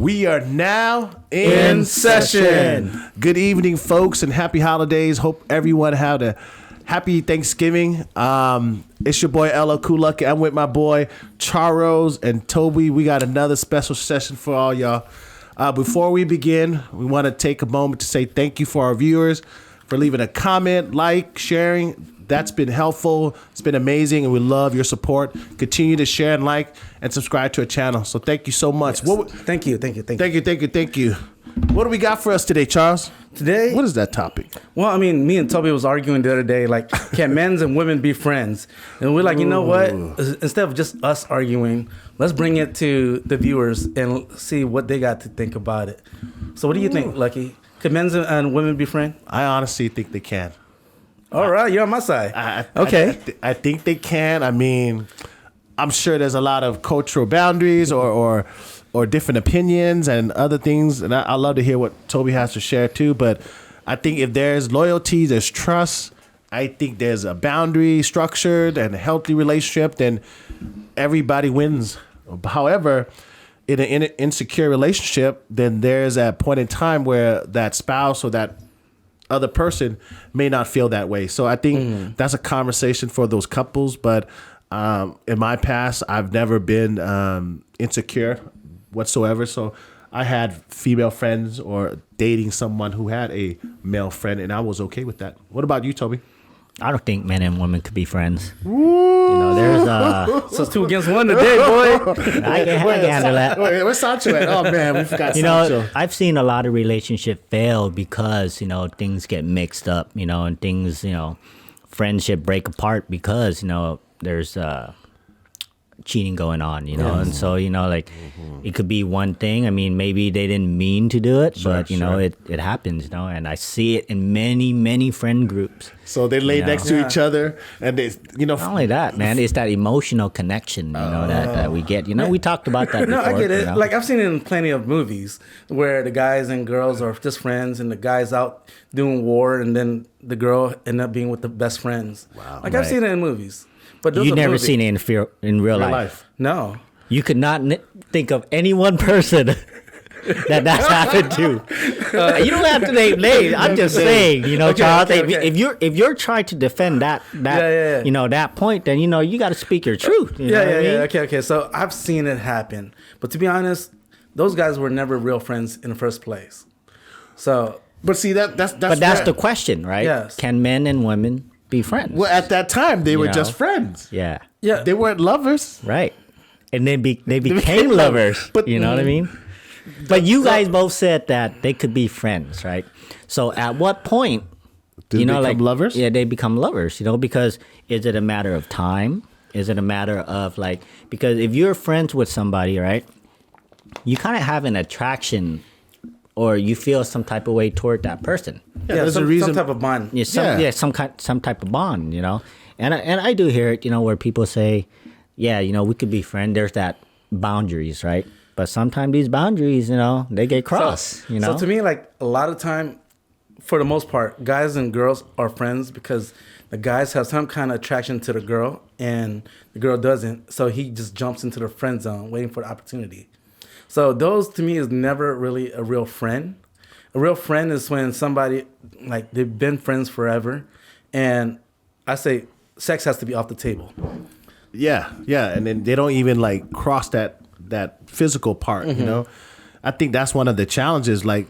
We are now in session. Good evening, folks, and happy holidays. Hope everyone had a happy Thanksgiving. It's your boy Ella Kuluk. I'm with my boy Charles and Toby. We got another special session for all y'all. Before we begin, we want to take a moment to say thank you for our viewers for leaving a comment, like, sharing. That's been helpful. It's been amazing, and we love your support. Continue to share and like and subscribe to our channel. So thank you so much. Yes. Thank you. What do we got for us today, Charles? Today? What is that topic? Well, I mean, me and Toby was arguing the other day, like, can men and women be friends? And we're like, you know what? Instead of just us arguing, let's bring it to the viewers and see what they got to think about it. So what do you think, Lucky? Could men and women be friends? I honestly think they can. All right, you're on my side. Okay. I think they can. I mean, I'm sure there's a lot of cultural boundaries or different opinions and other things. And I love to hear what Toby has to share too. But I think if there's loyalty, there's trust, I think there's a boundary structured and a healthy relationship, then everybody wins. However, in an insecure relationship, then there's that point in time where that spouse or that other person may not feel that way. So I think that's a conversation for those couples. But in my past, I've never been insecure whatsoever. So I had female friends or dating someone who had a male friend, and I was okay with that. What about you, Toby? I don't think men and women could be friends. You know, there's so it's 2 against 1 today, boy. I can handle that. Where's Sancho at? Oh man, we forgot You Sancho. know, I've seen a lot of relationships fail because, you know, things get mixed up, you know, and things, you know, friendship break apart because, you know, there's cheating going on, you know, and so, you know, like it could be one thing. I mean, maybe they didn't mean to do it, but you know, it happens, you know, and I see it in many friend groups. So they lay next to each other, and they, you know, not only that, man, it's that emotional connection, you know, that we get. You know, we talked about that before. No, I get it. You know? Like, I've seen it in plenty of movies where the guys and girls are just friends, and the guy's out doing war, and then the girl end up being with the best friends. Wow. Like, I've seen it in movies. But you've never seen it in real life. No. You could not think of any one person that's happened to. You don't have to name names. I'm just saying, you know, Charles. Okay. If you're trying to defend that you know, that point, then you know you got to speak your truth. You know what I mean? Okay. So I've seen it happen, but to be honest, those guys were never real friends in the first place. So, but see that's the question, right? Yes. Can men and women be friends? Well, at that time they were just friends. Yeah. They weren't lovers, right? And then they became lovers. But you know what I mean? But you guys both said that they could be friends, right? So at what point do they become lovers? Yeah, they become lovers, you know, because is it a matter of time? Is it a matter of like, because if you're friends with somebody, right, you kind of have an attraction or you feel some type of way toward that person. Yeah, there's a reason. Some type of bond. Some type of bond, you know. And I do hear it, you know, where people say, yeah, you know, we could be friends. There's that boundaries, right? But sometimes these boundaries, you know, they get crossed, you know? So to me, like, a lot of time, for the most part, guys and girls are friends because the guys have some kind of attraction to the girl and the girl doesn't. So he just jumps into the friend zone waiting for the opportunity. So those, to me, is never really a real friend. A real friend is when somebody, like, they've been friends forever. And I say sex has to be off the table. Yeah. And then they don't even, like, cross that physical part, you know. I think that's one of the challenges. Like,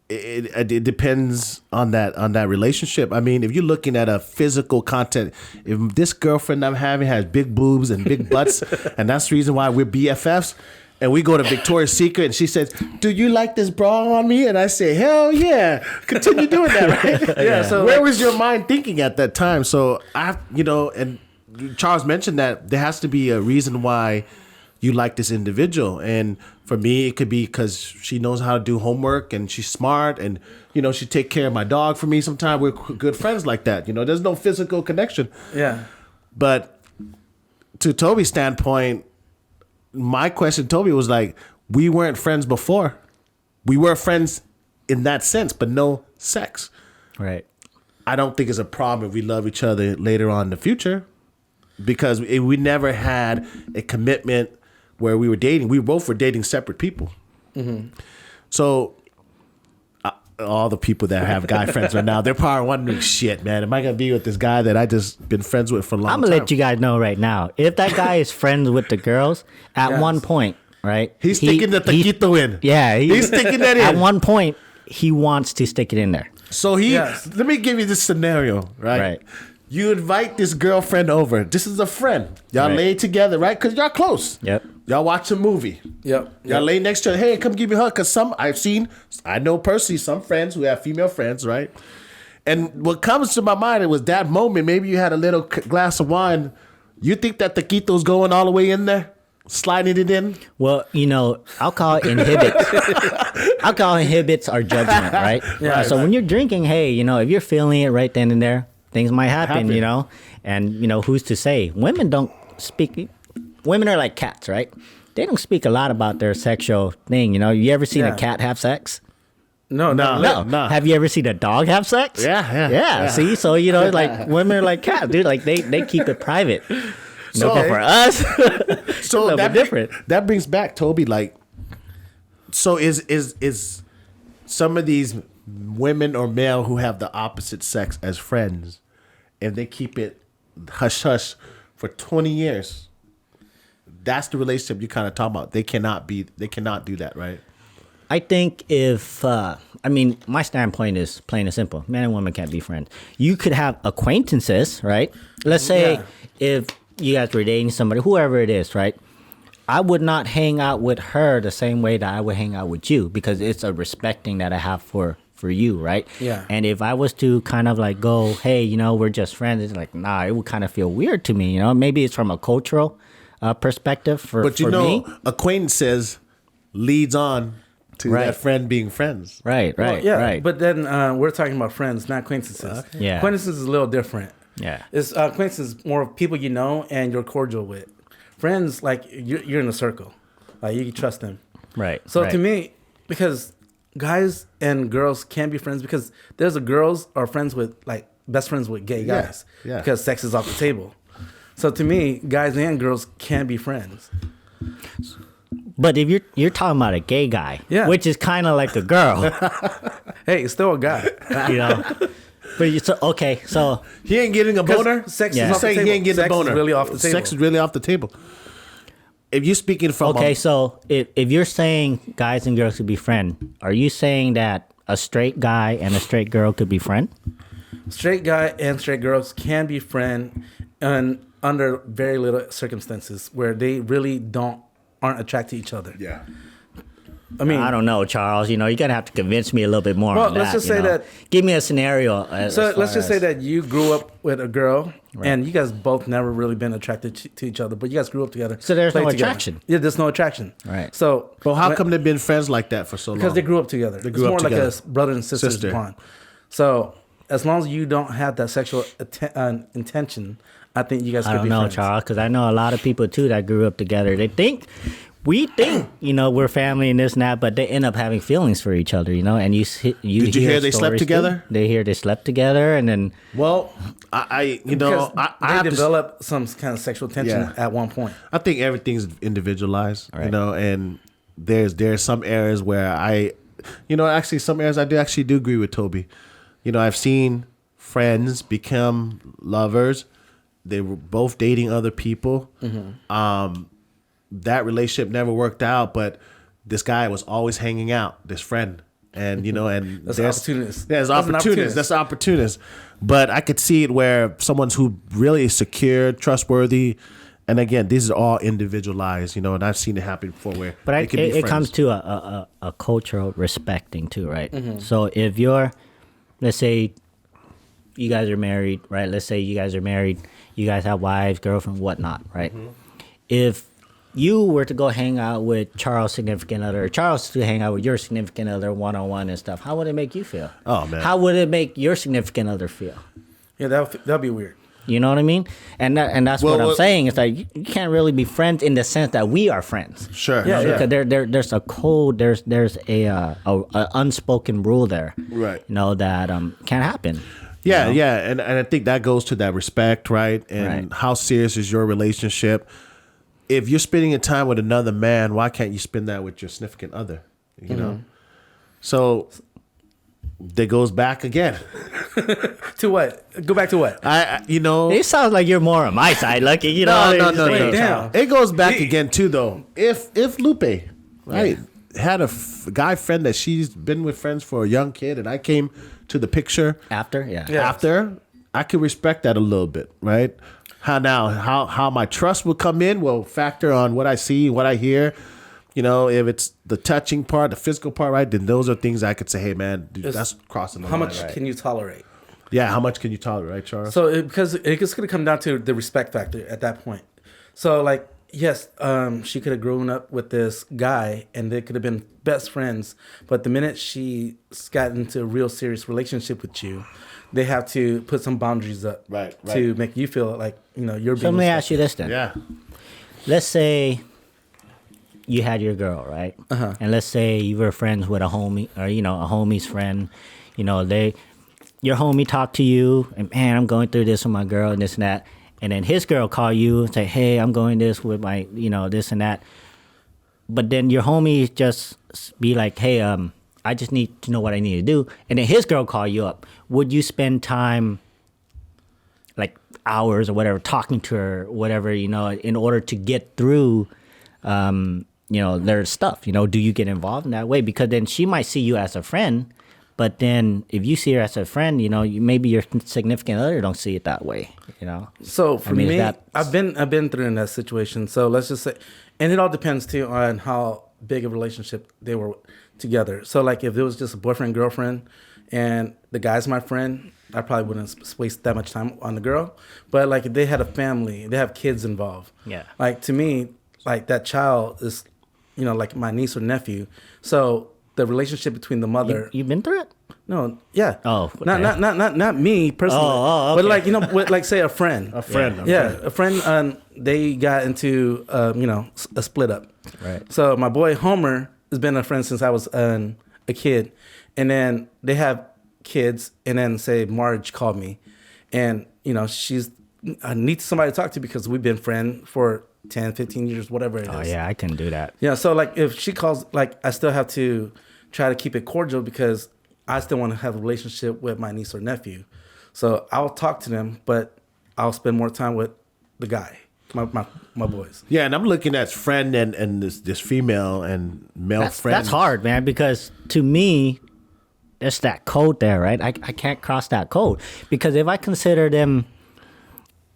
it depends on that relationship. I mean, if you're looking at a physical content, if this girlfriend I'm having has big boobs and big butts, and that's the reason why we're BFFs, and we go to Victoria's Secret, and she says, "Do you like this bra on me?" And I say, "Hell yeah!" Continue doing that, right? Yeah. So where was your mind thinking at that time? So you know, and Charles mentioned that there has to be a reason why you like this individual. And for me, it could be because she knows how to do homework and she's smart, and you know, she take care of my dog for me. Sometimes we're good friends like that. You know, there's no physical connection. Yeah. But to Toby's standpoint, my question, Toby, was like, we weren't friends before. We were friends in that sense, but no sex. Right. I don't think it's a problem if we love each other later on in the future, because we never had a commitment where we were dating. We both were dating separate people. So all the people that have guy friends right now, they're probably wondering, shit, man, am I gonna be with this guy that I just been friends with for a long time? I'm gonna let you guys know right now. If that guy is friends with the girls, at one point, right? He's sticking the taquito in. Yeah, he's sticking that in. At one point, he wants to stick it in there. So let me give you this scenario, right? Right. You invite this girlfriend over. This is a friend. Y'all Right. lay together, right? Because y'all close. Yep. Y'all watch a movie. Yep. Y'all lay next to her. Hey, come give me a hug. Because I know personally some friends who have female friends, right? And what comes to my mind, it was that moment. Maybe you had a little glass of wine. You think that taquito's going all the way in there? Sliding it in? Well, alcohol inhibits our judgment, right? Yeah, So when you're drinking, hey, if you're feeling it right then and there, things might happen, and who's to say? Women don't speak. Women are like cats, right? They don't speak a lot about their sexual thing. You ever seen a cat have sex? No. Have you ever seen a dog have sex? Yeah. See, so like women are like cats, dude. Like they keep it private. But for us, so a little bit different. That brings back Toby. Like, so is some of these women or male who have the opposite sex as friends, if they keep it hush hush for 20 years, that's the relationship you kind of talk about. They cannot do that, right? I think my standpoint is plain and simple. Man and woman can't be friends. You could have acquaintances, right? Let's say if you guys were dating somebody, whoever it is, right? I would not hang out with her the same way that I would hang out with you because it's a respecting that I have for you, right? Yeah. And if I was to kind of like go, hey, we're just friends, it's like, nah, it would kind of feel weird to me, Maybe it's from a cultural perspective for me. Acquaintances leads on to that friend being friends. Right. Right. But then we're talking about friends, not acquaintances. Yeah. Acquaintances is a little different. Yeah. It's acquaintances more of people you know and you're cordial with. Friends, like you're in a circle, like you can trust them. Right. So to me, because guys and girls can be friends, because there's girls are friends with like best friends with gay guys. Yeah. Because sex is off the table. So to me, guys and girls can be friends. But if you're talking about a gay guy, which is kind of like a girl, hey, it's still a guy. But so he ain't getting a boner. Sex is off the table. He ain't getting a boner. Sex is really off the table. Sex is really off the table. If you're speaking from so if you're saying guys and girls could be friends, are you saying that a straight guy and a straight girl could be friends? Straight guy and straight girls can be friends, and under very little circumstances where they really aren't attracted to each other. Yeah. I mean, I don't know, Charles. You're gonna have to convince me a little bit more. Well, on let's that, just say that. Give me a scenario. So let's just say that you grew up with a girl, and you guys both never really been attracted to each other, but you guys grew up together. So there's no played together. attraction. Yeah, there's no attraction. Right. So, Well, how come they've been friends like that for so long? because they grew up together. They grew it's up more together. like a brother and sister bond. So as long as you don't have that sexual intention, I think you guys could be friends. I don't know, Charles, because I know a lot of people too that grew up together. We think, we're family and this and that, but they end up having feelings for each other, and you Did you hear they slept together? They hear they slept together, and then Well, I have to develop some kind of sexual tension at one point. I think everything's individualized, and there's some areas where actually some areas I do agree with Toby. I've seen friends become lovers. They were both dating other people. Mm-hmm. That relationship never worked out, but this guy was always hanging out, this friend. And, and That's opportunist. There's opportunists. That's opportunist. But I could see it where someone's who really is secure, trustworthy. And again, these are all individualized, and I've seen it happen before where it comes to a cultural respecting too, right? Mm-hmm. So if let's say you guys are married, right? Let's say you guys are married, you guys have wives, girlfriend, whatnot, right? Mm-hmm. If you were to go hang out with Charles' significant other, or Charles to hang out with your significant other one-on-one and stuff, how would it make you feel? Oh, man. How would it make your significant other feel? Yeah, that'd be weird. You know what I mean? And that's what I'm saying. It's like you can't really be friends in the sense that we are friends. Sure. Yeah, Because there's a code, there's a unspoken rule there. Right. That can't happen. Yeah, and I think that goes to that respect, right? And how serious is your relationship? If you're spending your time with another man, why can't you spend that with your significant other? you know. So that goes back again. To what? Go back to what? It sounds like you're more on my side, Lucky. You know, No. Damn. It goes back again too, though. If Lupe, right, had a guy friend that she's been with friends for a young kid, and I came to the picture after, after, I could respect that a little bit, right? How my trust will come in will factor on what I see, what I hear. You know, if it's the touching part, the physical part, right, then those are things I could say, hey, man, dude, that's crossing the line. How much can you tolerate? Yeah, how much can you tolerate, right, Charles? So because it's going to come down to the respect factor at that point. So like, yes, she could have grown up with this guy and they could have been best friends. But the minute she's got into a real serious relationship with you, they have to put some boundaries up to make you feel like, you know, you're being So let me ask you this then. Yeah. Let's say you had your girl, right? And let's say you were friends with a homie, or you know, a homie's friend. You know, your homie talked to you, and man, I'm going through this with my girl and this and that. And then his girl call you and say, hey, I'm going this with my, you know, this and that. But then your homie just be like, hey, I just need to know what I need to do. And then his girl call you up. Would you spend time, like hours or whatever, talking to her, whatever, you know, in order to get through, you know, their stuff? You know, do you get involved in that way? Because then she might see you as a friend. But then if you see her as a friend, you know, maybe your significant other don't see it that way, you know? So for me, I've been through in that situation. So let's just say, and it all depends too on how big a relationship they were together. So like if it was just a boyfriend, girlfriend, and the guy's my friend, I probably wouldn't waste that much time on the girl. But like if they had a family, they have kids involved. Yeah. Like to me, like that child is, you know, like my niece or nephew. So the relationship between the mother. You've been through it? No, yeah. Oh, not me personally. Oh, okay. But like, you know, with, like say a friend. A friend. Yeah, a friend. They got into you know, a split up. Right. So my boy Homer has been a friend since I was a kid, and then they have kids, and then say Marge called me, and you know I need somebody to talk to because we've been friends for 10, 15 years, whatever it is. Oh yeah, I can do that. Yeah, so like if she calls, like I still have to try to keep it cordial because I still want to have a relationship with my niece or nephew. So I'll talk to them, but I'll spend more time with the guy, my boys. Yeah, and I'm looking at friend and this female and male friend. That's hard, man, because to me, there's that code there, right? I can't cross that code because if I consider them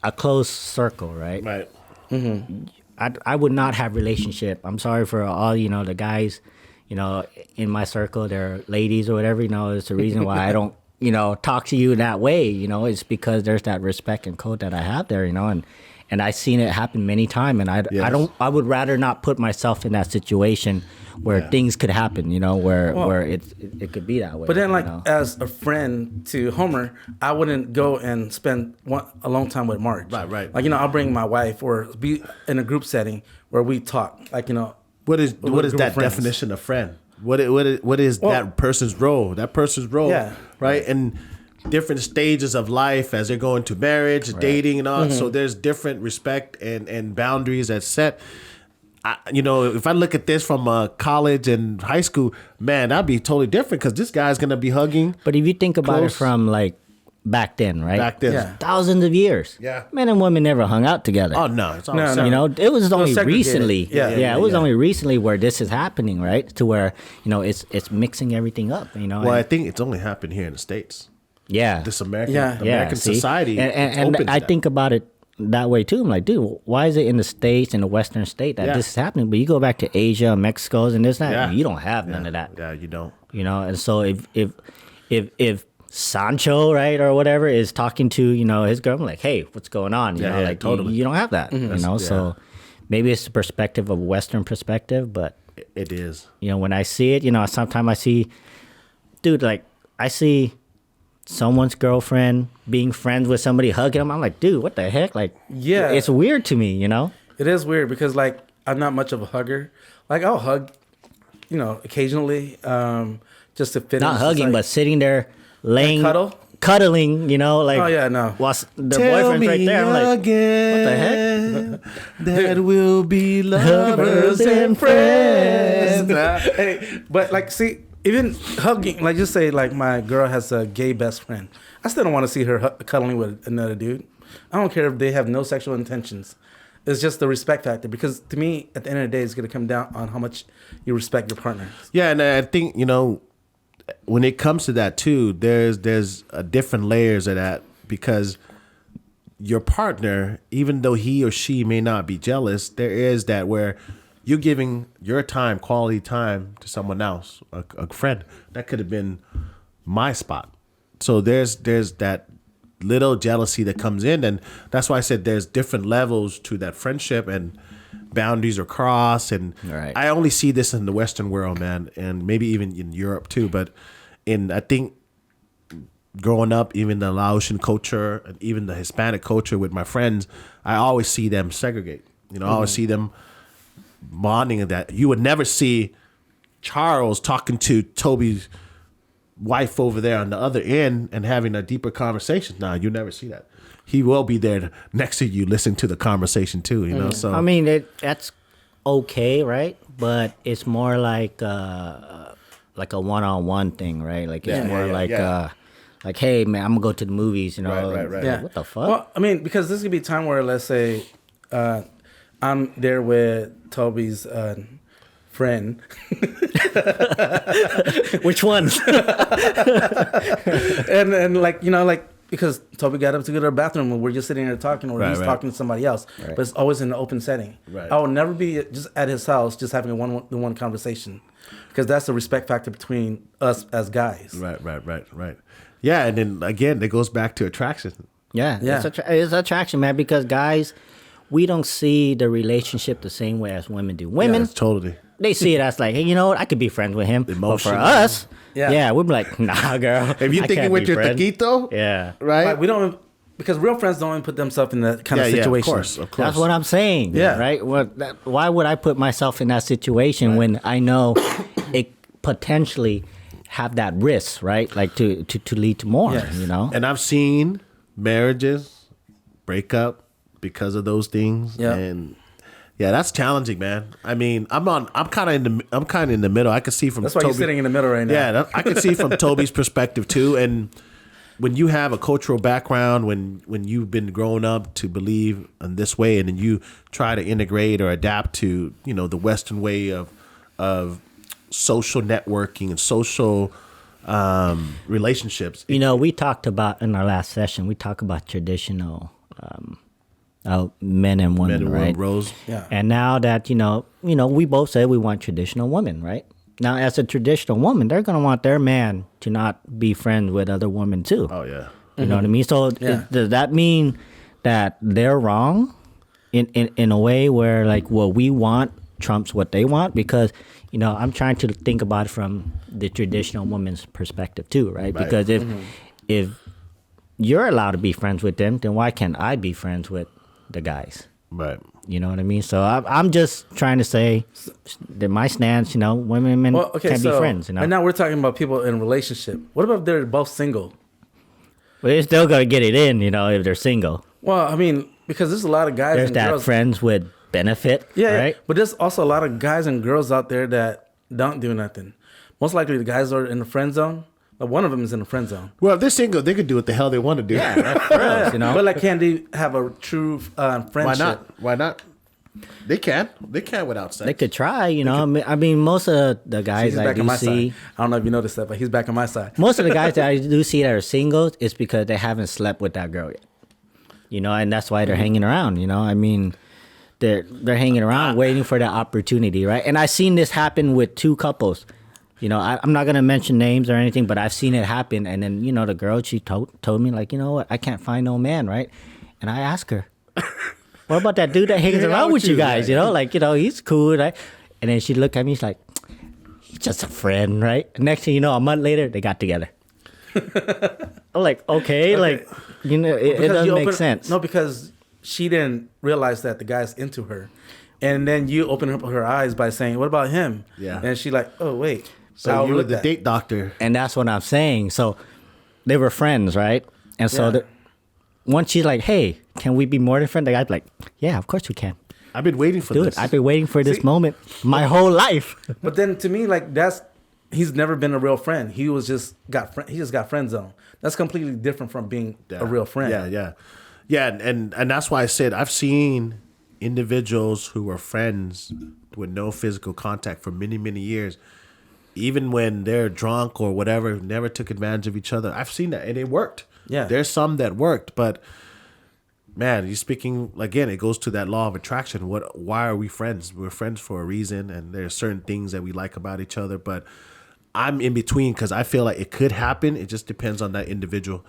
a close circle, right? Right. Mm-hmm. I would not have relationship. I'm sorry for all, you know, the guys, you know, in my circle, they're ladies or whatever, you know, it's the reason why I don't, you know, talk to you that way, you know, it's because there's that respect and code that I have there, you know, and I've seen it happen many times, and I would rather not put myself in that situation where things could happen, you know, where it could be that way. But then, like, you know? as a friend to Homer, I wouldn't go and spend a long time with Marge. Right. Like, you know, I'll bring my wife or be in a group setting where we talk. Like, you know, What is that definition of friend? What is that person's role? That person's role, right? And different stages of life as they're going to marriage, dating, and all. So there's different respect and boundaries that's set. You know, if I look at this from college and high school, man, that'd be totally different because this guy's gonna be hugging. But if you think about it from like back then, right? Back then, thousands of years. Yeah, men and women never hung out together. Oh no, it's all no. You know, it was only recently. It was only recently where this is happening, right? To where, you know, it's mixing everything up. You know. Well, I think it's only happened here in the States. Yeah. This American society, and I think about it that way too. I'm like, dude, why is it in the States, in the Western state, that this is happening? But you go back to Asia, Mexico, and this, that, you don't have none of that. Yeah, you don't. You know, and so if Sancho, right, or whatever, is talking to, you know, his girl, I'm like, hey, what's going on? You know, like totally. You don't have that. You know, so maybe it's the perspective of Western perspective, but it is. You know, when I see it, you know, sometimes I see, dude, like I see someone's girlfriend being friends with somebody, hugging them. I'm like, dude, what the heck? Like, it's weird to me, you know? It is weird because, like, I'm not much of a hugger. Like, I'll hug, you know, occasionally, just to fit in. Not hugging, but sitting there, laying. Cuddle? cuddling, you know, like Oh, yeah, no. while their Tell boyfriend's me right there. I'm like, again what that we'll be lovers and friends. Hey, but like, see, even hugging, like, just say, like, my girl has a gay best friend. I still don't want to see her cuddling with another dude. I don't care if they have no sexual intentions. It's just the respect factor, because to me, at the end of the day, it's going to come down on how much you respect your partner. Yeah, and I think, you know, when it comes to that too, there's a different layers of that, because your partner, even though he or she may not be jealous, there is that where you're giving your time, quality time, to someone else, a friend. That could have been my spot. So there's that little jealousy that comes in, and that's why I said there's different levels to that friendship, and boundaries are crossed. And Right. I only see this in the Western world, man, and maybe even in Europe too. But I think growing up, even the Laotian culture and even the Hispanic culture with my friends, I always see them segregate. You know, I always see them bonding. And that you would never see Charles talking to Toby's wife over there on the other end and having a deeper conversation. Nah, you never see that. He will be there next to you, listening to the conversation too. You know, so I mean, that's okay, right? But it's more like a one-on-one thing, right? Like it's more like, hey man, I'm gonna go to the movies, you know? Right. Yeah. What the fuck? Well, I mean, because this could be a time where, let's say, I'm there with Toby's friend. Which one? and like, you know, like, because Toby got up to go to the bathroom and we're just sitting there talking, or he's talking to somebody else. Right. But it's always in an open setting. Right. I will never be just at his house just having a one-on-one conversation, because that's the respect factor between us as guys. Right. Yeah, and then again, it goes back to attraction. Yeah. Yeah. It's attraction, man, because guys, we don't see the relationship the same way as women do. Women, Yes, totally. they see it as like, hey, you know what? I could be friends with him. But for Emotional. us, Yeah. we'd be like, nah, girl. If you're I thinking can't with be your friends. taquito, Yeah. right? Like, we don't, because real friends don't even put themselves in that kind of situation. Of course. That's what I'm saying. Yeah. Right? Why would I put myself in that situation when I know it potentially have that risk, right? Like to lead to more, Yes. you know? And I've seen marriages break up because of those things. Yeah. And yeah, that's challenging, man. I mean, I'm kind of in the middle. I can see from That's why you're sitting in the middle right now. Yeah, I can see from Toby's perspective too. And when you have a cultural background, when you've been grown up to believe in this way, and then you try to integrate or adapt to, you know, the Western way of social networking and social relationships. You know, we talked about in our last session, we talked about traditional men and women, right? Roles. Yeah. And now that, you know, we both say we want traditional women, right? Now, as a traditional woman, they're going to want their man to not be friends with other women too. Oh yeah. You know what I mean? So Yeah. does that mean that they're wrong in a way where like what we want trumps what they want? Because, you know, I'm trying to think about it from the traditional woman's perspective too, right? Because if you're allowed to be friends with them, then why can't I be friends with the guys? Right. You know what I mean? So I'm just trying to say that my stance, you know, women and men can't be friends, you know? Right now we're talking about people in a relationship. What about if they're both single? But they're still going to get it in, you know, if they're single. Well, I mean, because there's a lot of guys There's and that girls. friends with benefit, Yeah, right? but there's also a lot of guys and girls out there that don't do nothing. Most likely the guys are in the friend zone. Like, one of them is in the friend zone. Well, if they're single, they could do what the hell they want to do. Yeah, that's gross, you know? But like, can they have a true friendship? Why not? They can without sex. They could try, you know. I mean, most of the See, guys he's I back on do my see, side. I don't know if you noticed that, but he's back on my side. most of the guys that I do see that are singles is because they haven't slept with that girl yet. You know, and that's why they're hanging around, you know. I mean, they're hanging around waiting for that opportunity, right? And I've seen this happen with two couples. You know, I'm not going to mention names or anything, but I've seen it happen. And then, you know, the girl, she told me, like, you know what, I can't find no man, right? And I asked her, what about that dude that hangs around with you guys? You know, like, you know, he's cool, right? And then she looked at me, she's like, he's just a friend, right? And next thing you know, a month later, they got together. I'm like, okay, like, you know, it doesn't make sense. No, because she didn't realize that the guy's into her. And then you open up her eyes by saying, what about him? Yeah. And she's like, oh, wait. So I'll you were look the at- date doctor. And that's what I'm saying. So they were friends, right? And so Yeah. once she's like, "Hey, can we be more than friends?" The guy's like, "Yeah, of course we can." I've been waiting for Dude, this. I've been waiting for this See- moment my whole life. But then to me, like he's never been a real friend. He just got friend zone. That's completely different from being a real friend. Yeah, and that's why I said I've seen individuals who were friends with no physical contact for many, many years, even when they're drunk or whatever, never took advantage of each other. I've seen that, and it worked. Yeah. There's some that worked, but man, you're speaking again. It goes to that law of attraction. Why are we friends? We're friends for a reason, and there's certain things that we like about each other. But I'm in between because I feel like it could happen. It just depends on that individual.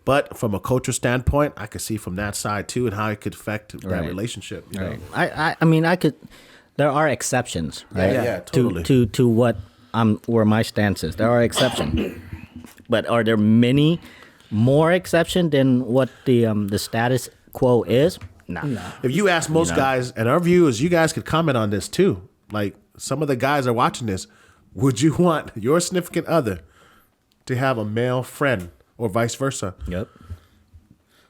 But from a culture standpoint, I could see from that side too, and how it could affect that Right. relationship. You know? I mean, I could. There are exceptions, right? Yeah, totally. To what where my stance is. There are exceptions, but are there many more exception than what the status quo is? No. If you ask most guys, and our viewers, you guys could comment on this too. Like some of the guys are watching this. Would you want your significant other to have a male friend or vice versa? Yep.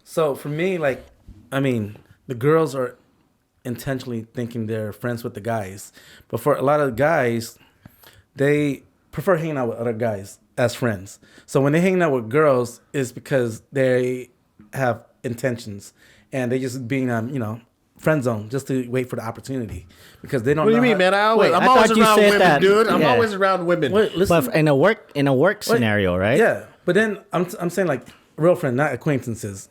So for me, like, I mean, the girls are intentionally thinking they're friends with the guys, but for a lot of guys, they prefer hanging out with other guys as friends. So when they hang out with girls, it's because they have intentions and they just being friend zone just to wait for the opportunity because they don't. What do you know mean, how- man? I'm Wait, I always thought you around said women, that. dude. I'm Yeah. always around women. Wait, listen. But in a work scenario, right? Yeah, but then I'm saying like real friend, not acquaintances.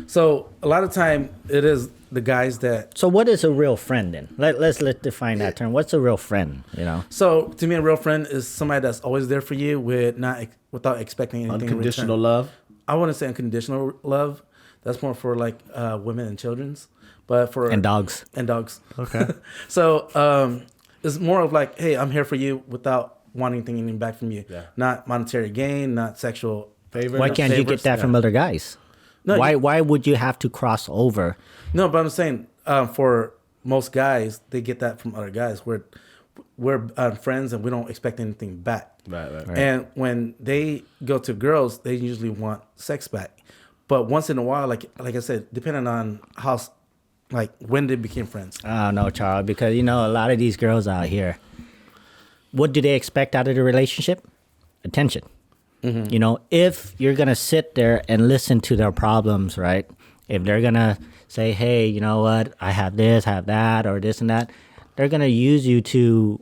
So a lot of time it is the guys that. So what is a real friend then? Let's define that term. What's a real friend? You know. So to me, a real friend is somebody that's always there for you without expecting anything. Unconditional in return. love. I wouldn't say unconditional love. That's more for like women and children's, but for And dogs. and dogs. Okay. So it's more of like, hey, I'm here for you without wanting anything back from you. Yeah. Not monetary gain, not sexual Favor. Why can't you get that from other guys? No, Why would you have to cross over? No, but I'm saying for most guys, they get that from other guys. We're friends and we don't expect anything back. Right. And when they go to girls, they usually want sex back. But once in a while, like I said, depending on how, like when they became friends. I don't know, Charles, because a lot of these girls out here, what do they expect out of the relationship? Attention. Mm-hmm. If you're gonna sit there and listen to their problems, right? If they're gonna say, "Hey, you know what? I have this, I have that, or this and that," they're gonna use you to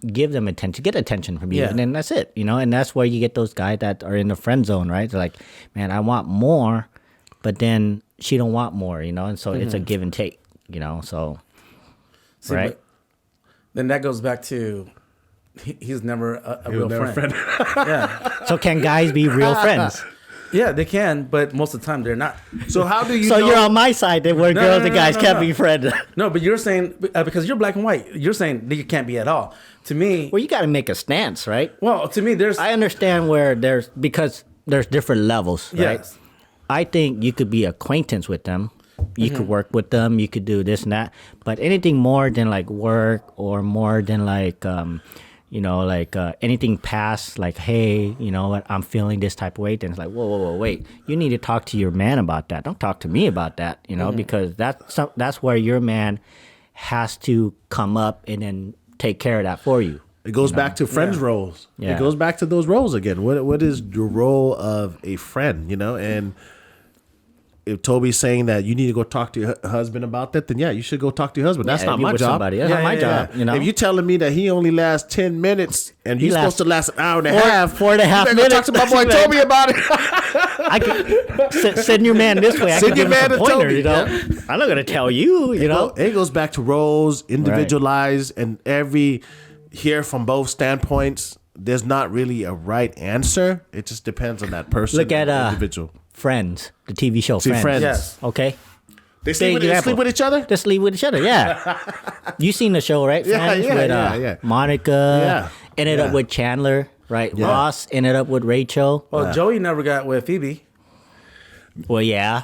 give them attention, get attention from you, Yeah. and then that's it. And that's where you get those guys that are in the friend zone, right? They're like, "Man, I want more," but then she don't want more, and so it's a give and take, So, See, right? but then that goes back to he's never a real friend. Yeah, So can guys be real friends? yeah, they can, but most of the time they're not. So how do you? So know? you're on my side that where No, girls no, and no, guys no, can't no. be friends. No, but you're saying because you're black and white, you're saying that you can't be at all. To me, Well, you got to make a stance, right? well, to me, there's I understand where because there's different levels, right? yes. I think you could be acquaintance with them. You could work with them. You could do this and that. But anything more than like work or more than like, anything past like, hey, you know what, I'm feeling this type of way. Then it's like, whoa, wait. You need to talk to your man about that. Don't talk to me about that, because that's where your man has to come up and then take care of that for you. It goes back to friends roles. Yeah. It goes back to those roles again. What is your role of a friend? And if Toby's saying that you need to go talk to your husband about that, then yeah, you should go talk to your husband. That's Yeah, not if you my with job. somebody, that's not my job. If you're telling me that he only lasts 10 minutes and you're supposed to last an hour and a half, 4.5 you better go minutes. talk to my boy Toby about it. I could send your man this way. I Send can your give him man some to pointers, Toby, I'm not gonna tell you, It goes back to roles, individualized, and hear from both standpoints. There's not really a right answer. It just depends on that person. Look at individual. Friends, the TV show See, Friends. Yes. Okay, They sleep example. with each other. they sleep with each other. Yeah, you seen the show, right? Yeah, Friends yeah, with, yeah. Monica ended Yeah. up with Chandler, right? Yeah. Ross ended up with Rachel. Well, Joey never got with Phoebe. Well, yeah,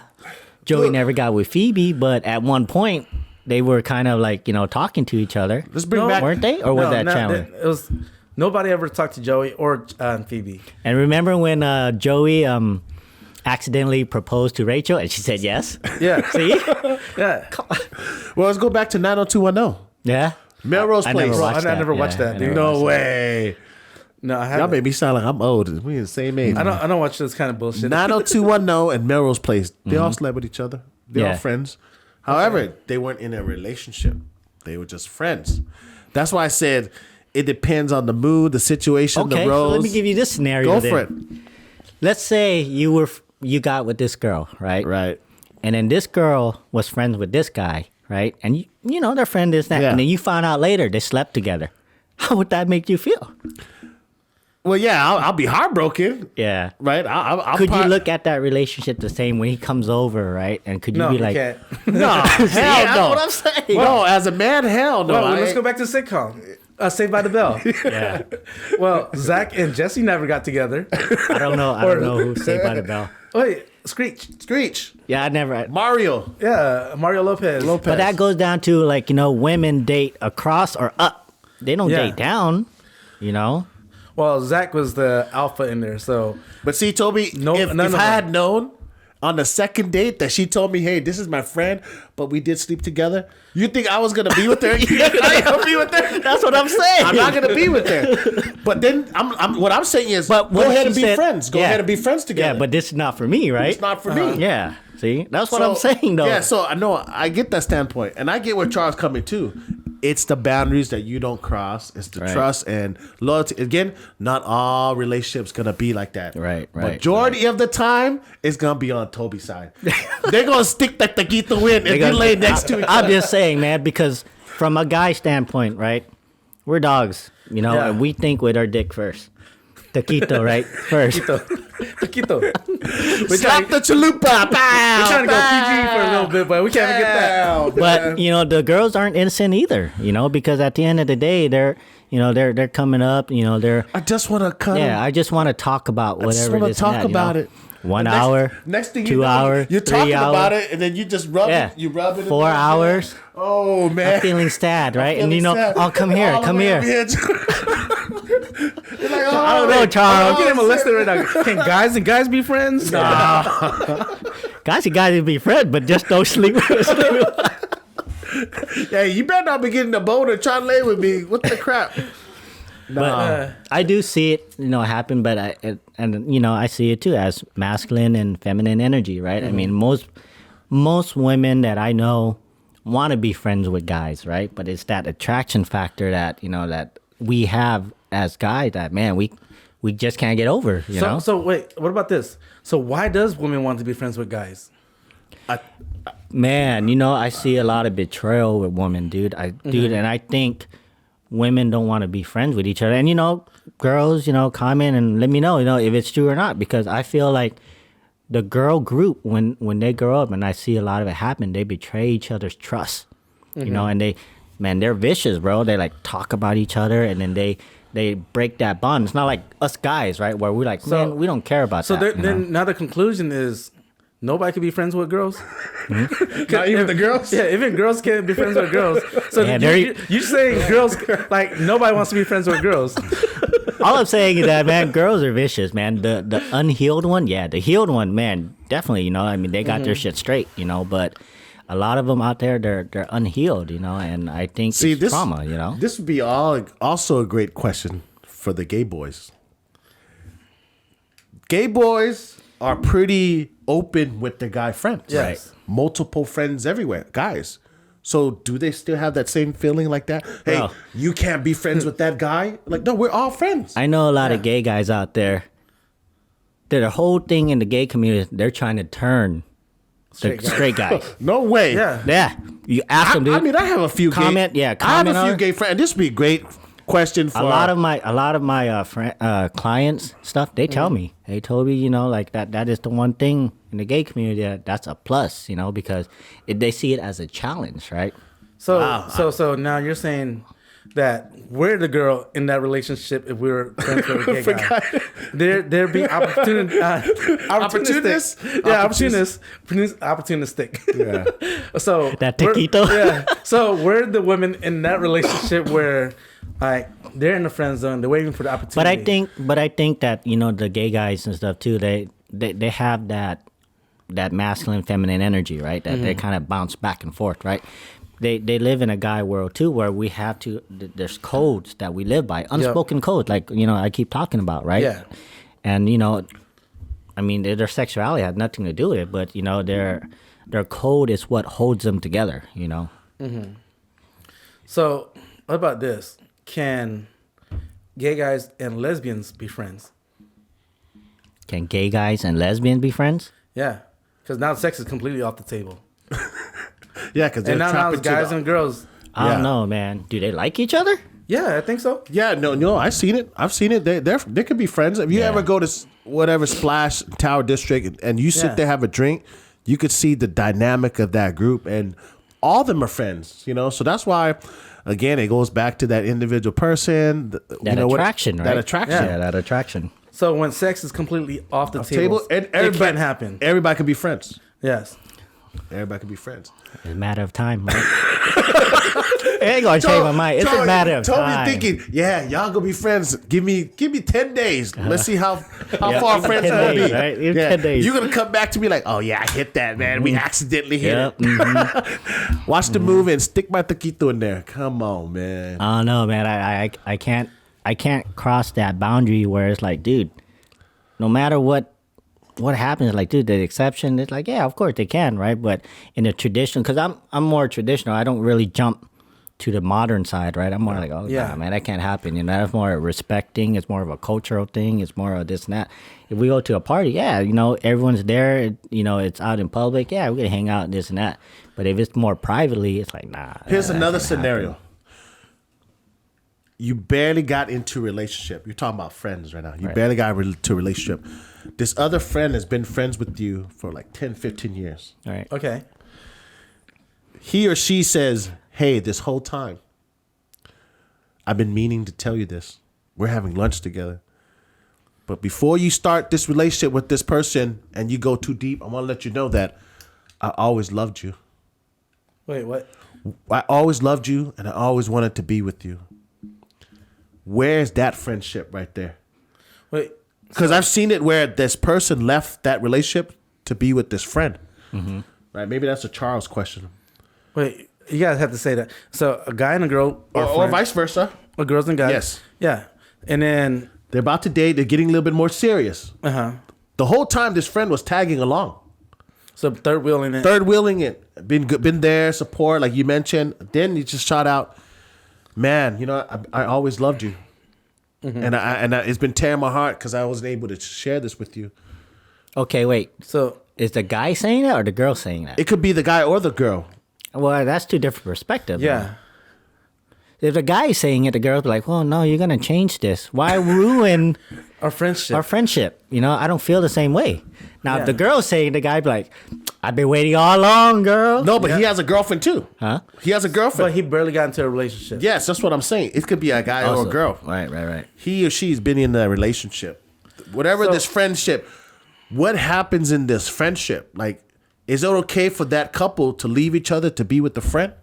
Joey never got with Phoebe, but at one point they were kind of like talking to each other. Let's bring back. Weren't they? Or was that not Chandler? It was Nobody ever talked to Joey or Phoebe. And remember when Joey accidentally proposed to Rachel and she said yes? Yeah. See? Yeah. Well, let's go back to 90210. Yeah. Melrose I Place. never watched I that. never watched that, I dude. never No watched that. way. No, I Y'all haven't. made me sound like I'm old. We the same age. I don't watch this kind of bullshit. 90210 and Melrose Place. They all slept with each other. They're all Yeah. friends. However, they weren't in a relationship. They were just friends. That's why I said it depends on the mood, the situation, Okay, the so roles. let me give you this scenario. Go then. for it. Let's say you got with this girl, right? Right. And then this girl was friends with this guy, right? And you know their friend is that, Yeah. and then you found out later they slept together. How would that make you feel? Well, yeah, I'll be heartbroken. Yeah. Right? I'll Could you look at that relationship the same when he comes over, right? And could you No, be you like, can't. No, hell that's no. what I'm saying. No, as a man, hell no. Well, I let's ain't- go back to sitcom. Saved by the Bell. yeah, Well, Zach and Jesse never got together. I don't know who Saved by the Bell. Wait, Screech. Screech. Yeah, I never. Mario. Yeah, Mario Lopez. But that goes down to like, women date across or up. They don't Yeah. date down, you know? Well, Zach was the alpha in there, so But see, Toby, No, if none of I them. had known on the second date that she told me, hey, this is my friend, but we did sleep together, you think I was going to be with her? You're not going to be with her? That's what I'm saying. I'm not going to be with her. But then what I'm saying is, But go what ahead she and be said- friends. Go yeah. ahead and be friends together. Yeah, but this is not for me, right? it's not for me. Yeah. See? That's what So- I'm saying, though. Yeah, so I know I get that standpoint, and I get where Charles coming too. It's the boundaries that you don't cross. It's the Right. trust and loyalty. Again, not all relationships gonna be like that. Right, Majority of the time, it's gonna be on Toby's side. They're gonna stick that taquito in if you Because lay next to each I'm other. just saying, man, because from a guy standpoint, right? We're dogs, Yeah. and we think with our dick first. Taquito, right? First. Taquito. Slap the chalupa. We're trying to go PG for a little bit, but we can't even get that. But the girls aren't innocent either, because at the end of the day, they're coming up, they're I just want to cut. yeah. I just want to talk about I just whatever want it is. to talk about it. 1 Next- hour, Next thing 2 you know, hours, you're 3 talking hours. about it, and then you just rub Yeah. it. You rub it. in 4 there. hours. Oh man, I'm feeling sad, right? And feeling sad. oh, come here, All the come way here. up here. You're like, oh, I don't know, Charles. I'm getting molested right now. Can guys and guys be friends? Guys and guys be friends, but just don't sleep with Yeah, you better not be getting a boner trying to lay with me. What the crap? But I do see it, happen. But I see it too as masculine and feminine energy, right? I mean, most women that I know want to be friends with guys, right? But it's that attraction factor that that we have as guys that man we just can't get over. You know. So wait, what about this? So why does women want to be friends with guys? Man, I see a lot of betrayal with women, dude. And I think women don't want to be friends with each other. And girls, comment and let me know, if it's true or not, because I feel like the girl group when they grow up, and I see a lot of it happen, they betray each other's trust. And they're vicious, bro. They like talk about each other, and then they break that bond. It's not like us guys, right? Where we're like, man, we don't care about So that. then now the conclusion is nobody can be friends with girls. Not even the girls. Yeah, even girls can't be friends with girls. So Yeah, you're saying girls like nobody wants to be friends with girls. All I'm saying is that, man, girls are vicious, man. The unhealed one, yeah. The healed one, man, definitely, they got their shit straight, but a lot of them out there, they're unhealed, and I think it's trauma, This would be also a great question for the gay boys. Gay boys are pretty open with their guy friends. Yes. Right. Multiple friends everywhere, guys. So do they still have that same feeling like that? Hey, Well- you can't be friends with that guy. Like, no, we're all friends. I know a lot of gay guys out there. The whole thing in the gay community, they're trying to turn the straight guys. No way. Yeah. Yeah, you ask them, dude. I mean, I have a few Comment- gay. yeah, I have comment a few on- gay friends. This would be a great question for a lot of my clients stuff. They tell me, hey Toby, like that is the one thing in the gay community that's a plus, because they see it as a challenge, right? So now you're saying that we're the girl in that relationship if we were friends with a gay guy. There be opportunists. Yeah, opportunistic. Yeah. So That taquito. Yeah. So we're the women in that relationship where Like they're in the friend zone. They're waiting for the opportunity. But I think that the gay guys and stuff too. They have that masculine, feminine energy, right? That they kind of bounce back and forth, right? They live in a guy world too, where we have to. There's codes that we live by, unspoken codes, like I keep talking about, right? Yeah. And I mean, their sexuality has nothing to do with it, but their code is what holds them together. So what about this? Can gay guys and lesbians be friends? Can gay guys and lesbians be friends? Yeah, because now sex is completely off the table. Yeah, because And now it's guys and girls. I don't know, man. Do they like each other? Yeah, I think so. Yeah, no, I've seen it. They could be friends. If you ever go to whatever Splash Tower District and you sit there have a drink, you could see the dynamic of that group, and all of them are friends. So that's why, again, it goes back to that individual person. That attraction, right? That attraction. Yeah, that attraction. So when sex is completely off the table, and it can't happen. Everybody can be friends. Yes. Everybody can be friends. It's a matter of time, right? It ain't gonna change my mind. It's a matter of time. Toby thinking, y'all gonna be friends. Give me 10 days. Let's see how far friends 10 gonna days, be. right? 10 days. You're gonna come back to me like, oh yeah, I hit that, man. We accidentally hit Yep. it. Watch the movie and stick my taquito in there. Come on, man. I don't know, man. I can't cross that boundary where it's like, dude, no matter what happens, like, dude, the exception is like, yeah, of course they can, right? But in the tradition, because I'm more traditional, I don't really jump to the modern side, right? I'm more like, nah, man, that can't happen. That's more respecting. It's more of a cultural thing. It's more of this and that. If we go to a party, everyone's there. It's out in public. Yeah, we're gonna hang out and this and that. But if it's more privately, it's like, nah. Here's another scenario. Happen. You barely got into a relationship. You're talking about friends right now. You barely got into a relationship. This other friend has been friends with you for like 10, 15 years. All right. Okay. He or she says, hey, this whole time, I've been meaning to tell you this. We're having lunch together. But before you start this relationship with this person and you go too deep, I want to let you know that I always loved you. Wait, what? I always loved you and I always wanted to be with you. Where's that friendship right there? Wait. Because I've seen it where this person left that relationship to be with this friend. Mm-hmm. Right? Maybe that's a Charles question. Wait, you guys have to say that. So a guy and a girl, or vice versa, or girls and guys. Yes. Yeah, and then they're about to date. They're getting a little bit more serious. The whole time, this friend was tagging along. So third wheeling it. Been there, support, like you mentioned. Then you just shout out, man, I always loved you. Mm-hmm. And it's been tearing my heart because I wasn't able to share this with you. Okay, wait. So is the guy saying that or the girl saying that? It could be the guy or the girl. Well, that's two different perspectives. Yeah. Man. If the guy is saying it, the girl's like, well, no, you're going to change this. Why ruin our friendship? I don't feel the same way. Now, if the girl's saying, the guy be like, I've been waiting all along, girl. No, but he has a girlfriend too. Huh? He has a girlfriend. But he barely got into a relationship. Yes, that's what I'm saying. It could be a guy or a girl. Right. He or she's been in a relationship. Whatever this friendship, what happens in this friendship? Like, is it okay for that couple to leave each other to be with the friend?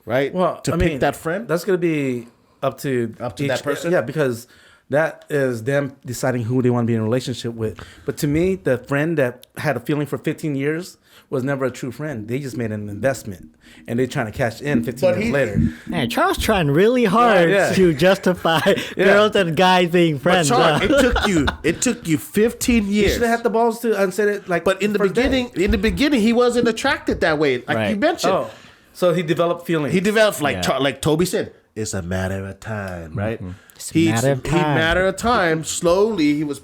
Right? Well, to pick that friend? That's going to be up to that person? Yeah, because that is them deciding who they want to be in a relationship with. But to me, the friend that had a feeling for 15 years was never a true friend. They just made an investment, and they're trying to cash in 15 years later. Man, Charles trying really hard to justify girls and guys being friends. But Charles, it took you 15 years. You should have had the balls to unsaid it. But in the beginning, he wasn't attracted that way, like you mentioned. Oh, so he developed feelings. He developed like Toby said. It's a matter of time, right? Mm-hmm. It's a matter of time. Slowly, he was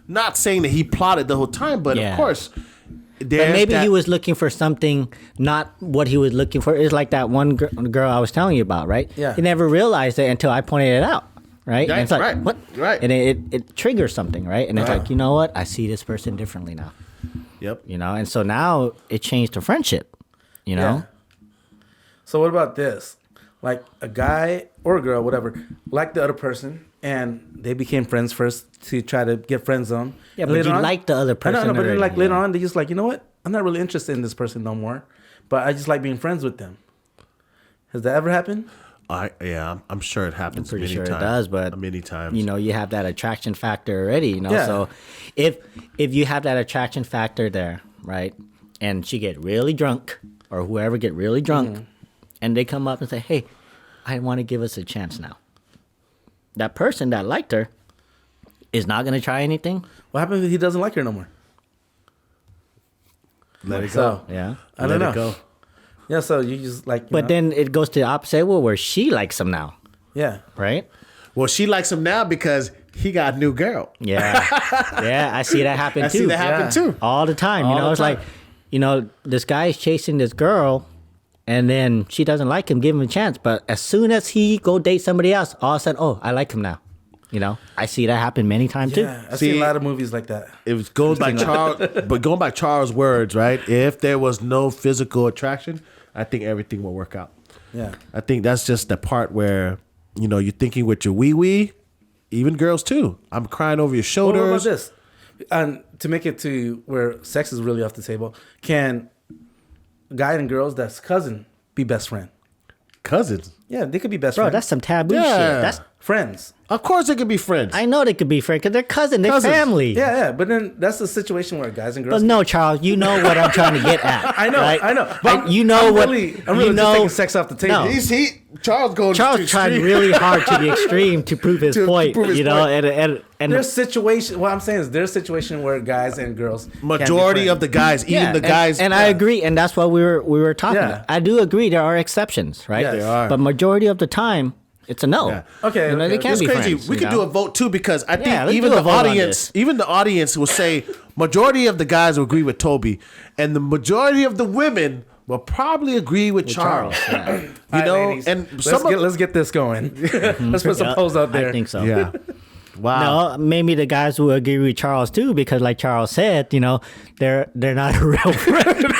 not saying that he plotted the whole time, but of course. But maybe he was looking for something, not what he was looking for. It's like that one girl I was telling you about, right? Yeah. He never realized it until I pointed it out, right? Yeah, and it's like, right. what? Right. And it triggers something, right? And it's like, you know what? I see this person differently now. Yep. And so now it changed to friendship, you know? Yeah. So what about this? Like a guy or a girl, whatever, like the other person, and they became friends first to try to get friend zone. Yeah, but you like the other person. No, but then like later on, they just like, you know what? I'm not really interested in this person no more, but I just like being friends with them. Has that ever happened? I'm sure it happens. Pretty many sure times, it does, but many times. you know, you have that attraction factor already, you know. Yeah. So if you have that attraction factor there, right, and she get really drunk or whoever get really drunk, and they come up and say, "Hey, I want to give us a chance now." That person that liked her is not gonna try anything. What happens if he doesn't like her no more? Let it So, go. Yeah. I don't Let know. it go. Yeah, so you just like. But then it goes to the opposite way where she likes him now, yeah, right? Well, she likes him now because he got a new girl. Yeah. Yeah, I see that happen I too. see that happen Yeah. too. All the time. All You know, the it's time. like, you know, this guy is chasing this girl and then she doesn't like him, give him a chance. But as soon as he go date somebody else, all of a sudden, oh, I like him now. You know, I see that happen many times yeah. too. I see See- a lot of movies like that. It was going by Charles, but going by Charles' words, right? If there was no physical attraction, I think everything will work out. Yeah. I think that's just the part where, you know, you're thinking with your wee, even girls too. I'm crying over your Well, what about shoulders. this? And to make it to where sex is really off the table, can guy and girls that's cousin be best friend? Cousins. Yeah, they could be best Bro, friends. that's some taboo Yeah. shit. That's friends. Of course they could be friends. I know they could be friends because they're they're Cousins. family. Yeah, yeah. But then that's the situation where guys and girls. But no, Charles, you know what I'm trying to get at. I know, right? I know. But You know I'm what? really you just know, taking sex off the table. No. Charles goes Charles to tried extreme. really hard to the extreme to prove his To point. prove his you know, point. and There's situation. What I'm saying is there's situation where guys and girls. can't be Majority friends. of the guys, even the and- guys. and I agree, and that's what we were talking Yeah. about. I do agree there are exceptions, right? Yes. There are. But majority of the time, it's a no. Yeah. Okay, you know, they okay. can't It's be crazy. friends. We you could know? do a vote too because I think Yeah, let's even do a the vote on audience, this. even the audience will say majority of the guys will agree with Toby, and the majority of the women will probably agree with Charles. Yeah. You All right, know, ladies, and let's get this going. Let's put some Yeah, polls out there. I think so. yeah, wow. No, maybe the guys will agree with Charles too, because like Charles said, you know, they're not a real friend.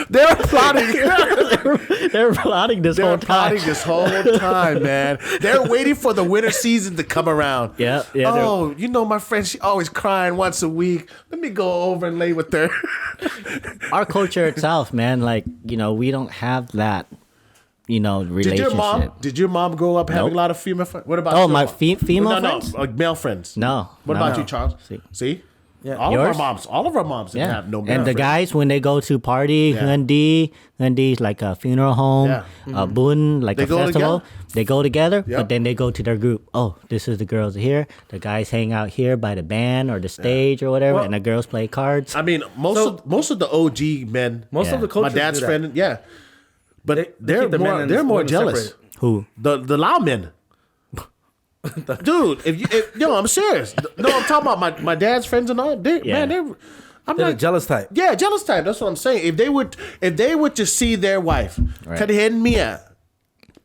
They're plotting. They're plotting this They're whole time. plotting this whole time, man. They're waiting for the winter season to come around. Yeah, yeah, they're- Oh, you know, my friend, she always crying once a week. Let me go over and lay with her. Our culture itself, man, like, you know, we don't have that, you know, relationship. Did your mom grow up having Nope. a lot of female friends? What about Oh, your my mom? female no, friends? No, like male friends. No. What no, about no. you, Charles? See? See? Yeah. All Yours? of our moms didn't Yeah. have no male And the friends. guys, when they go to party, Yeah. Hundi, like a funeral home, Yeah. Bun, like They a go festival, together? they go together, Yep. but then they go to their group. Oh, this is the girls here. The guys hang out here by the band or the stage or whatever, Well- and the girls play cards. I mean, most of the OG men, Most of Yeah. the cultures my dad's do that. friend, yeah. But They they're keep the men more and they're more women jealous. separated. Who? The loud men. Dude, no, I'm serious. No, I'm talking about my dad's friends and all. Yeah. I'm They're the like jealous type. Yeah, jealous type. That's what I'm saying. If they would just see their wife, Right. kadihin Mia,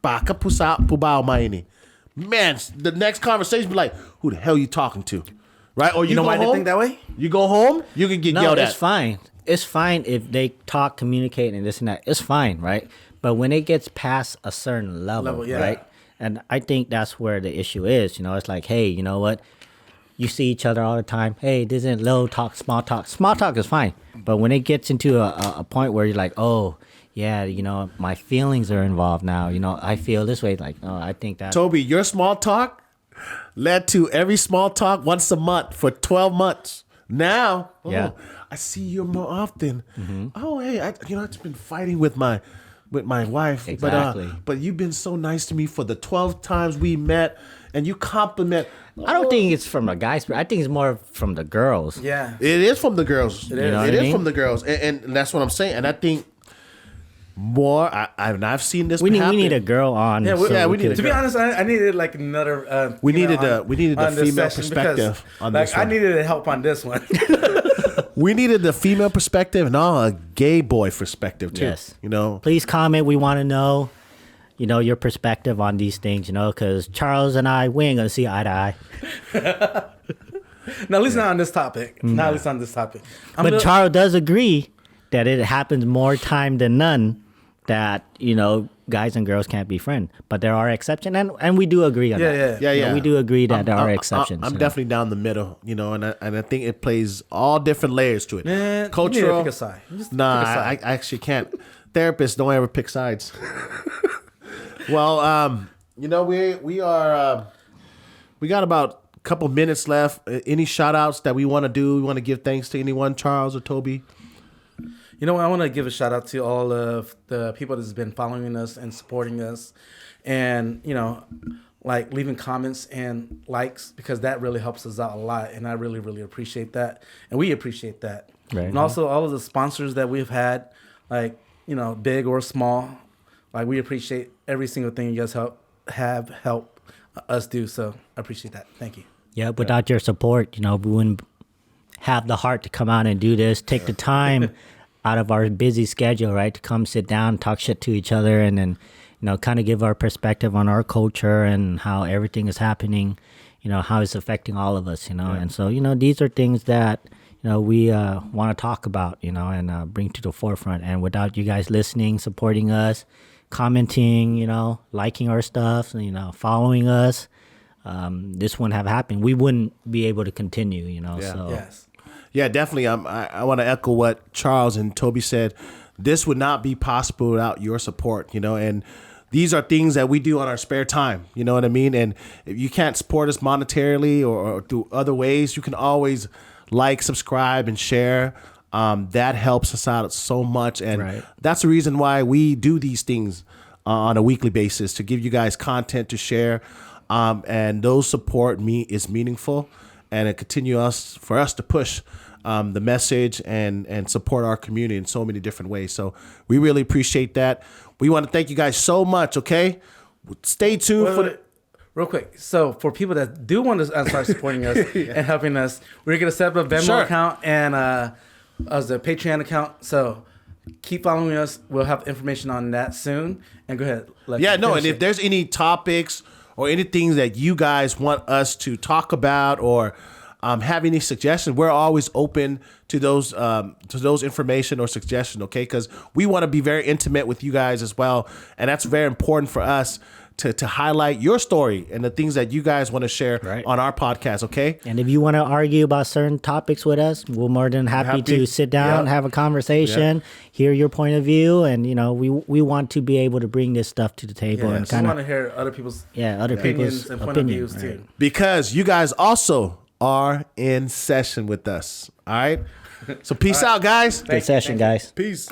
baka pubao maini. Man, the next conversation be like, who the hell you talking to? Right? Or you know go why they home, think that way? You go home, you can get No, yelled it's at. fine. It's fine if they talk, communicate, and this and that. It's fine, right? But when it gets past a certain level, yeah. right? And I think that's where the issue is. You know, it's like, hey, you know what? You see each other all the time. Hey, this isn't low talk, small talk. Small talk is fine. But when it gets into a point where you're like, oh, yeah, you know, my feelings are involved now. You know, I feel this way. Like, no, I think that. Toby, your small talk led to every small talk once a month for 12 months. Now, Yeah. I see you more often. Oh, hey, I've been fighting with my wife, Exactly. but you've been so nice to me for the 12 times we met, and you compliment. I don't think it's from the guys. I think it's more from the girls. Yeah. It is from the girls. It is. You know what It I is mean? from the girls, and that's what I'm saying. And I think more. I've seen this. We happen. need a girl on. Yeah, we need could- a To be honest, I needed like another. We female needed on- we needed the on this female session perspective because, on like, this I one. needed help on this one. We needed the female perspective and a gay boy perspective too. Yes. You know. Please comment. We want to know, you know, your perspective on these things, you know, because Charles and we ain't going to see eye to eye. Now, at least not on this topic. Not at least on this topic. But Charles does agree that it happens more time than none that, you know, guys and girls can't be friends. But there are exceptions, and we do agree on Yeah, that. yeah. You know, Yeah. we do agree that there are exceptions. I'm you know. definitely down the middle, you know, and I think it plays all different layers to it. Man, you need to Cultural. pick a side. Just Nah, pick a side. I actually can't. Therapists don't ever pick sides. Well, we are we got about a couple minutes left. Any shout outs that we want to do? We want to give thanks to anyone, Charles or Toby? You know what? I want to give a shout out to all of the people that's been following us and supporting us, and like leaving comments and likes, because that really helps us out a lot, and I really, really appreciate that, and we appreciate that. Right. And also all of the sponsors that we've had, like big or small, like we appreciate every single thing you guys have helped us do. So I appreciate that. Thank you. Yeah, without your support, we wouldn't have the heart to come out and do this, take the time out of our busy schedule, right, to come sit down, talk shit to each other, and then, kind of give our perspective on our culture and how everything is happening, how it's affecting all of us, And so, these are things that, we want to talk about, and bring to the forefront. And without you guys listening, supporting us, commenting, liking our stuff, following us, this wouldn't have happened. We wouldn't be able to continue, so. Yes. Yeah, definitely. I want to echo what Charles and Toby said. This would not be possible without your support, and these are things that we do on our spare time, you know what I mean? And if you can't support us monetarily or through other ways, you can always like, subscribe, and share. That helps us out so much, and that's the reason why we do these things on a weekly basis, to give you guys content to share, and those support is meaningful. And it for us to push the message and support our community in so many different ways. So we really appreciate that. We want to thank you guys so much. Okay, stay tuned real quick. So for people that do want to start supporting us and helping us, we're gonna set up a Venmo account and as a Patreon account. So keep following us. We'll have information on that soon. And go ahead. And if there's any topics or anything that you guys want us to talk about, or have any suggestions, we're always open to those information or suggestions, okay? Because we want to be very intimate with you guys as well, and that's very important for us to highlight your story and the things that you guys want to share on our podcast, okay? And if you want to argue about certain topics with us, we're more than happy to sit down, have a conversation, hear your point of view, and we want to be able to bring this stuff to the table and kind of want to hear other people's opinions and point of views too. Because you guys also are in session with us. All right? So peace out, guys. Good session, guys. Peace.